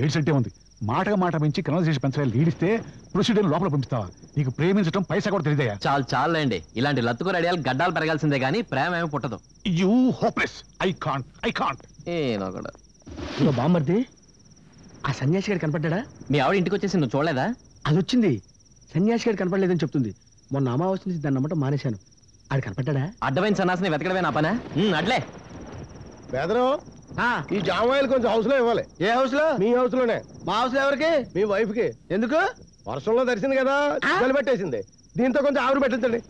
ఏడ్సంటే ఉంది. మాటగా మాట పెంచి కన్వర్సేషన్ పెంచాలి. లీడిస్తే ప్రొసీడర్ లోపల పంపిస్తావా? నీకు ప్రేమించడం పైసా కూడా తెలియదయా? చాలండి. ఇలాంటి లత్తుకు రెడీయాలు గడ్డాలు పెరగాల్సిందే గానీ ప్రేమ ఏమి పుట్టదు. You hopeless. I can't. ఏనో కూడా. బామ్మర్ది, ఆ సన్యాసి గారు కనపడ్డా? మీ ఆవిడ ఇంటికి వచ్చేసి నువ్వు చూడలేదా? అది వచ్చింది. సన్యాసి గారు కనపడలేదని చెప్తుంది. మొన్న అమావాస్య నుంచి దాన్ని నమ్మటం మానేశాను. అది కనపడ్డా? అడ్డమైన సన్నాసిని వెతకడమే నా పనా? అట్లే పేదరు, ఈ జామాయిలు కొంచెం హౌస్ లో ఇవ్వాలి. ఏ హౌస్ లో? మీ హౌస్ లోనే. మా హౌస్ లో ఎవరికి? మీ వైఫ్ కి. ఎందుకు? వర్షంలో తడిసింది కదా, చలిపెట్టేసింది. దీంతో కొంచెం ఆవిరి పెట్టించండి.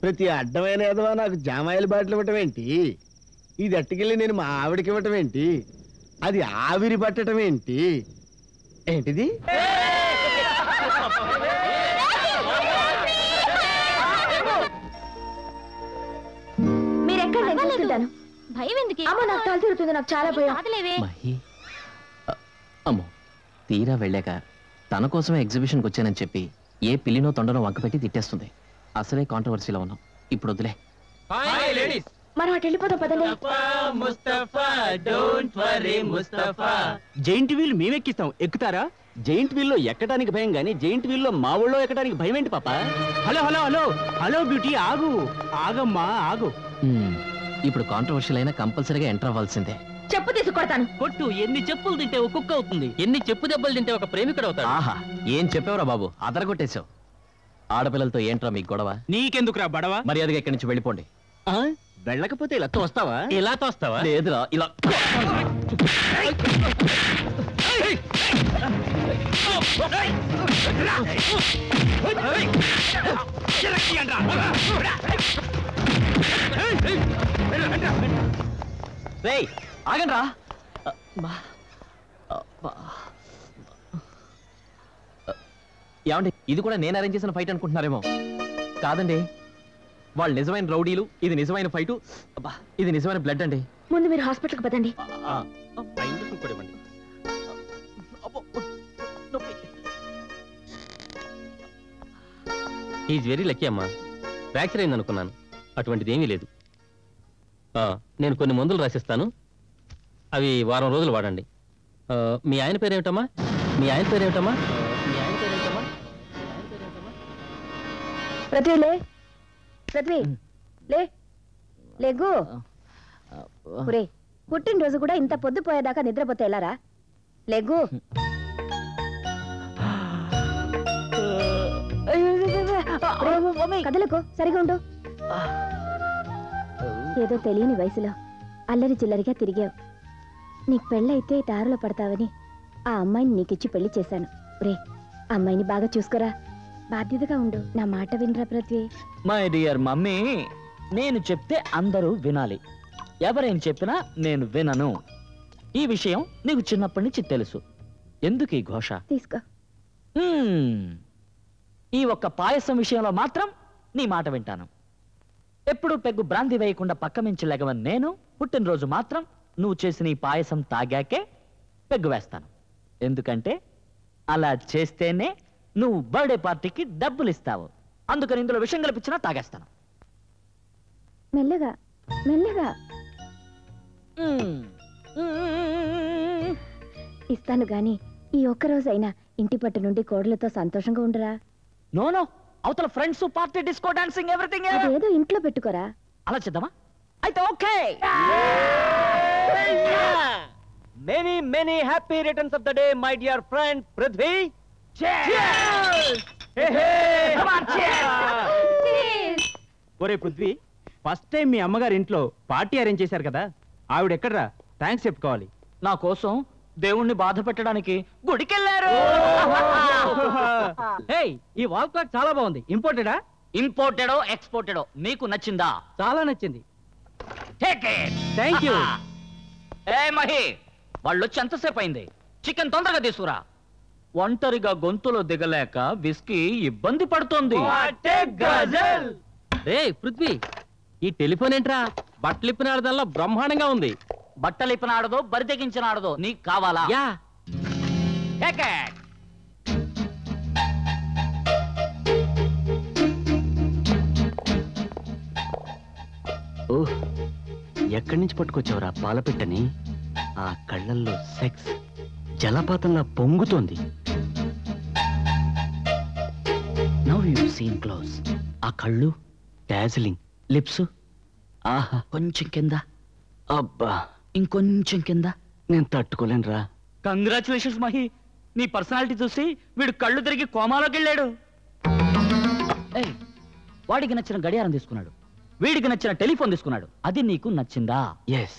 ప్రతి అడ్డమైన ఏదో నాకు జామాయిల బాటలు ఇవ్వటం ఏంటి? ఇది అట్టుకెళ్ళి నేను మా ఆవిడకి ఇవ్వటం ఏంటి? అది ఆవిరి పట్టడం ఏంటి? ఏంటిది? భయం ఎందుకు? అమ్మో, నాకు తల తిరుగుతుంది. నాకు చాలా భయం. అమ్మో, తీరా వెళ్ళాక తన కోసమే ఎగ్జిబిషన్కి వచ్చానని చెప్పి ఏ పిల్లినో తొండనో వంకపెట్టి తిట్టేస్తుంది. అసలే కాంట్రవర్సీలో ఉన్నాం. ఇప్పుడు వదిలే. మనం అటు వెళ్ళిపోతాం పదండి. జైంట్ వీల్ మేమెక్కిస్తాం, ఎక్కుతారా? జైంట్ వీల్ లో ఎక్కడానికి భయం గానీ జైంట్ వీల్ లో మా ఊళ్ళో ఎక్కడానికి భయం ఏంటి పాప? Hello hello hello hello beauty, ఆగు. ఆగమ్మా ఆగు. ఇప్పుడు కాంట్రవర్షియల్ అయినా కంపల్సరీగా ఎంటర్ అవ్వాల్సిందే. చెప్పు తీసుకొడతాను. కొట్టు. ఎన్ని చెప్పులు తింటే ఒక కుక్క అవుతుంది, ఎన్ని చెప్పు దెబ్బలు తింటే ఒక ప్రేమికుడు అవుతాడు. ఆహా, ఏం చెప్పేవరా బాబు, అదరగొట్టేశావు. ఆడపిల్లలతో ఏంట్రా మీకు గొడవ? నీకెందుకురా బడవ? మర్యాదగా ఇక్కడి నుంచి వెళ్ళిపోండి. వెళ్ళకపోతే ఇలా తోస్తావా? ఇలా తోస్తావా? లేదురా, ఇలా. రేయ్, ఆగండ్రా. ఏమండి, ఇది కూడా నేను అరేంజ్ చేసిన ఫైట్ అనుకుంటున్నారేమో. కాదండి, వాళ్ళు నిజమైన రౌడీలు, ఇది నిజమైన ఫైటు. ఇది నిజమైన బ్లడ్ అండి. ముందు మీరు హాస్పిటల్కి పదండి. ఈజ్ వెరీ లక్కీ అమ్మా. ఫ్రాక్చర్ అయింది అనుకున్నాను, అటువంటిది ఏమీ లేదు. నేను కొన్ని మందులు రాసిస్తాను, అవి వారం రోజులు వాడండి. మీ ఆయన పేరేమిటమ్మా? మీ ఆయన పేరేమిటమ్మా? పృథ్వీ లే, పృథ్వీ లే, లేగు. ఒరే, పుట్టినరోజు కూడా ఇంత పొద్దుపోయేదాకా నిద్రపోతే ఎలారా? లేగు. కదలకు, సరిగా ఉండు. ఏదో తెలియని వయసులో అల్లరి చిల్లరిగా తిరిగావు. నీకు పెళ్ళైతే దారిలో పడతావని ఆ అమ్మాయిని నీకిచ్చి పెళ్లి చేశాను. రే, అమ్మాయిని బాగా చూసుకోరా, బాధ్యతగా ఉండు. నా మాట వినరా పృథ్వీ? మై డియర్ మమ్మీ, నేను చెప్తే అందరూ వినాలి. ఎవరేం చెప్పినా నేను వినను. ఈ విషయం నీకు చిన్నప్పటి నుంచి తెలుసు. ఎందుకు ఈ ఘోష? తీసుకో. ఈ ఒక్క పాయసం విషయంలో మాత్రం నీ మాట వింటాను. ఎప్పుడు పెగ్గు బ్రాంతి వేయకుండా పక్క మించి లెగవని నేను పుట్టినరోజు మాత్రం నువ్వు చేసిన ఈ పాయసం తాగాకే పెగ్గు వేస్తాను. ఎందుకంటే అలా చేస్తేనే నువ్వు బర్త్డే పార్టీకి డబ్బులు ఇస్తావు. అందుకని ఇందులో విషయం కల్పించినా తాగేస్తాను. మెల్లగా మెల్లగా ఇస్తాను గాని ఈ ఒక్కరోజైనా ఇంటి పట్టు నుండి కోడలతో సంతోషంగా ఉండరా? నో, అవతల friends, party, disco, dancing, everything ఏదో ఇంట్లో పెట్టుకోరా. అలా చేద్దామా? అయితే okay. Many many happy returns of the day my dear friend Prithvi. ఒరే పృథ్వీ, ఫస్ట్ టైం మీ అమ్మగారి ఇంట్లో పార్టీ అరేంజ్ చేశారు కదా, ఆవిడ ఎక్కడ్రా? థ్యాంక్స్ చెప్పుకోవాలి. నా కోసం దేవుణ్ణి బాధ పెట్టడానికి గుడికెళ్ళారు. ఈ వాల్ క్లాక్ చాలా బాగుంది. ఇంపోర్టెడా? ఇంపోర్టెడో ఎక్స్పోర్టెడో నీకు నచ్చిందా? చాలా నచ్చింది. Thank you. ఏ మహి, వాళ్ళు వచ్చి ఎంతసేపు అయింది? చికెన్ తొందరగా తీసుకురా. ఒంటరిగా గొంతులో దిగలేక విస్కీ ఇబ్బంది పడుతోంది. రే పృథ్వీ, ఈ టెలిఫోన్ ఏంట్రా? బట్టలిప్పినాడదల్లా బ్రహ్మాండంగా ఉంది. బట్టలిప్పినాడదో బరి తెగించినాడదో నీకు కావాలా? యా. ఎక్కడి నుంచి పట్టుకొచ్చావురా పాలపిట్టని? ఆ కళ్ళల్లో సెక్స్ జలపాతంలా పొంగుతోంది. Now you seen close. ఆ కళ్ళు డాజిలింగ్, లిప్స్ ఆహా కొంచెం కింద, అబ్బా ఇంకొంచెం కింద. నేను తట్టుకోలేనురా. కంగ్రాచులేషన్స్ మహి, నీ పర్సనాలిటీ చూసి వీడు కళ్ళు తిరిగి కోమాలోకి వెళ్ళాడు. వాడికి నచ్చిన గడియారం తీసుకున్నాడు, వీడికి నచ్చిన టెలిఫోన్ తీసుకున్నాడు. అది నీకు నచ్చిందా? ఎస్.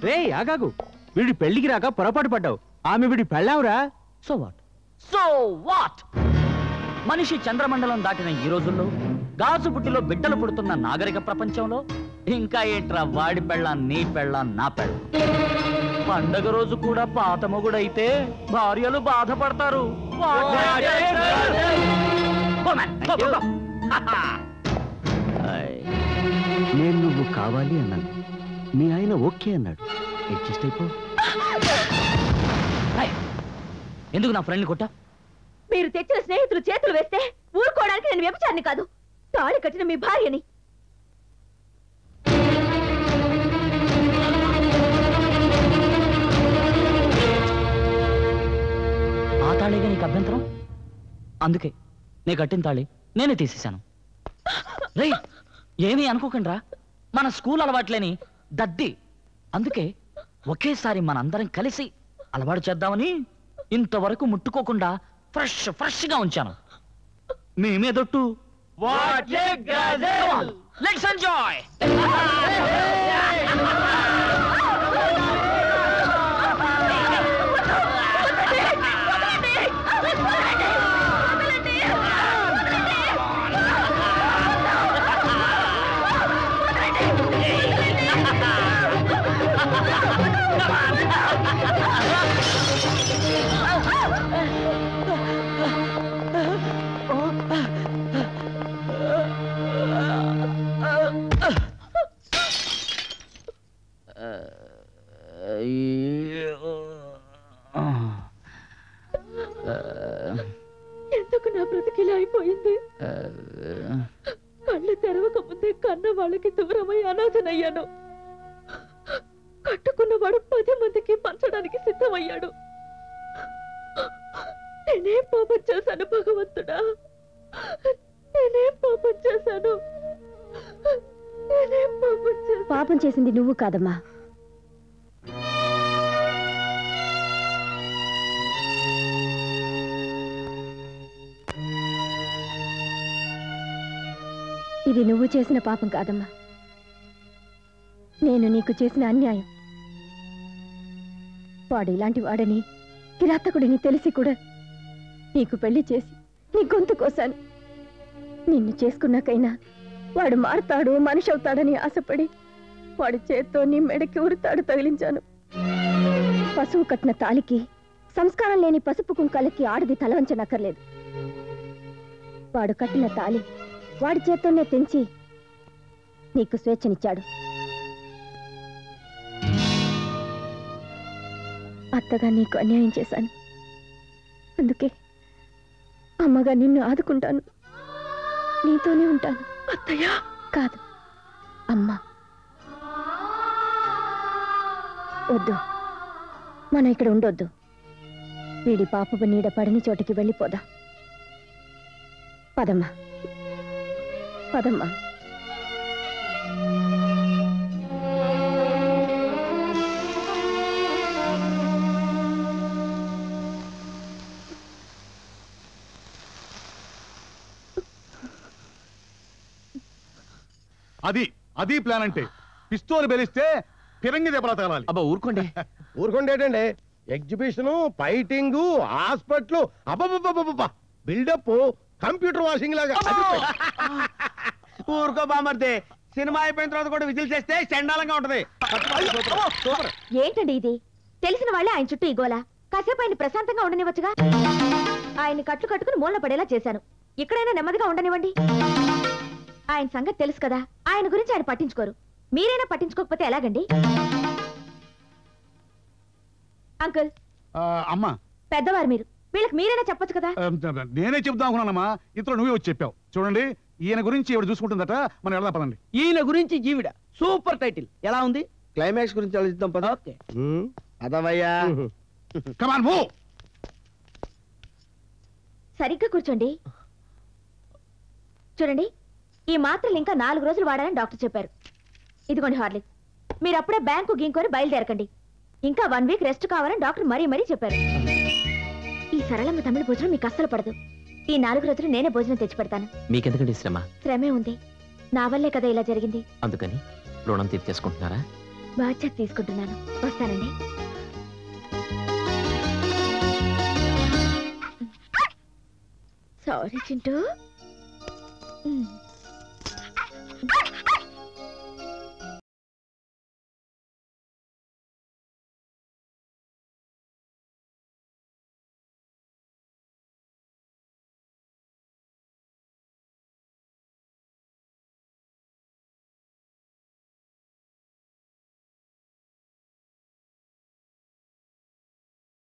రే ఆగాగు, వీడి పెళ్లికి రాక పొరపాటు పడ్డావు. ఆమె వీడి పెళ్ళావురా. So what? మనిషి చంద్రమండలం దాటిన ఈ రోజుల్లో, గాజు బుట్టిలో బిడ్డలు పుడుతున్న నాగరిక ప్రపంచంలో ఇంకా ఏంట్రా వాడి పెళ్ళాం, నీ పెళ్ళాం, నా పెళ్ళాం? పండగ రోజు కూడా పాత మొగుడైతే భార్యలు బాధపడతారు. నేను నువ్వు కావాలి అన్నాను, మీ ఆయన ఓకే అన్నాడు. అడ్జస్ట్ అయిపో. ఎందుకు నా ఫ్రెండ్ కొట్టా? మీరు తెచ్చిన స్నేహితులు చేతులు వేస్తే ఊరుకోవడానికి నేను వ్యభిచారిని కాదు, తాళి కట్టిన మీ భార్యని. ఆ తాళిగా నీకు అభ్యంతరం? అందుకే నే కట్టిన తాళి నేనే తీసేశాను. రే ఏమీ అనుకోకండ్రా, మన స్కూల్ అలవాట్లేని దద్ది. అందుకే ఒకేసారి మనందరం కలిసి అలవాటు చేద్దామని ఇంతవరకు ముట్టుకోకుండా ఫ్రెష్గా ఉంచాను. మేమేదొట్టు. Let's enjoy. ఎందుకు నా బ్రతికిలా అయిపోయింది? కళ్ళు తెరవక ముందే కన్న వాళ్ళకి దూరమై అనాథనయ్యాను. కట్టుకున్నవాడు 10 మందికి పంచడానికి సిద్ధమయ్యాడు. నేనేం పాపం చేశాను భగవంతుడా? నేనేం పాపం చేశాను? పాపం చేసింది నువ్వు కాదమ్మా, ఇది నువ్వు చేసిన పాపం కాదమ్మా, నేను నీకు చేసిన అన్యాయం. వాడు ఇలాంటి వాడని, కిరాతకుడిని తెలిసి కూడా నీకు పెళ్లి చేసి నీ గొంతు కోసాను. నిన్ను చేసుకున్నాకైనా వాడు మారుతాడు, మనిషి అవుతాడని ఆశపడి వాడి చేత్తో నీ మెడకి ఉరితాడు తగిలించాను. పశువు కట్టిన తాలికి, సంస్కారం లేని పసుపు కుంకాలకి ఆడది తల వంచనక్కర్లేదు. వాడు కట్టిన తాలి వాడి చేత్తోనే తెంచి నీకు స్వేచ్ఛనిచ్చాడు. అత్తగా నీకు అన్యాయం చేశాను. అందుకే అమ్మగా నిన్ను ఆదుకుంటాను, నీతోనే ఉంటాను. అత్తయ్య కాదు, అమ్మా. వద్దు, మనం ఇక్కడ ఉండొద్దు. వీడి పాపపు నీడ పడని చోటికి వెళ్ళిపోదా. పదమ్మా, పదమ్మా. అది ప్లాన్ అంటే. పిస్తోలు బెలిస్తే ఫిరంగి దెబ్బలా తగలాలి. అబ్బా ఊరుకోండి. ఊరుకోండి ఏంటండి? ఎగ్జిబిషన్, ఫైటింగ్, హాస్పిటల్, అబ్బబ్బబ్బబ్బబ్బా, బిల్డప్ కంప్యూటర్ వాషింగ్ లాగా. ఊరుకో బామర్దే, సినిమా అయిపోయిన తర్వాత కూడా విజిల్ చేస్తే చండాలంగా ఉంటది. ఏంటండి ఇది? తెలిసిన వాళ్ళే ఆయన చుట్టూ ఇగోలా. కాసేపు ఆయన ప్రశాంతంగా ఉండనివ్వచ్చుగా. ఆయన్ని కట్లు కట్టుకుని మూలన పడేలా చేశాను. ఇక్కడైనా నెమ్మదిగా ఉండనివ్వండి. ఆయన సంగతి తెలుసు కదా, ఆయన గురించి ఆయన పట్టించుకోరు. మీరైనా పట్టించుకోకపోతే ఎలాగండి? అంకుల్, అమ్మా, పెద్దవారు మీరు, వీళ్ళకి మీరైనా చెప్పొచ్చు కదా. నేనే చెప్దాం అనుకున్నానమ్మా, ఇంతలో నువ్వే వచ్చి చెప్పావు. చూడండి, ఈయన గురించి ఈవిడ చూసుకుంటుందట, మనం వెళ్దాం పదండి. ఈయన గురించి జీవిడ సూపర్ టైటిల్. ఎలా ఉంది? క్లైమాక్స్ గురించి ఆలోచిద్దాం పద. ఓకే. అదవయ్యా. Come on move. సరిగ్గా కూర్చోండి. చూడండి, ఈ మాత్రలు ఇంకా 4 రోజులు వాడాలని డాక్టర్ చెప్పారు. ఇదిగోండి హార్లిక్. మీరు అప్పుడే బ్యాంకు గింకొని బయలుదేరకండి. ఇంకా 1 వీక్ రెస్ట్ కావాలని డాక్టర్ మరీ చెప్పారు. ఈ సరళమ్మ తమిళ భోజనం మీకు అస్సలు పడదు. ఈ 4 రోజులు నేనే భోజనం తెచ్చి పెడతాను. మీకెందుకండి శ్రమ? శ్రమే ఉంది, నా వల్లే కదా ఇలా జరిగింది. అందుకని రుణం తీర్చేసుకుంటున్నారా? బాధ్యత తీసుకుంటున్నాను. వస్తానండి. సారీ చింటూ.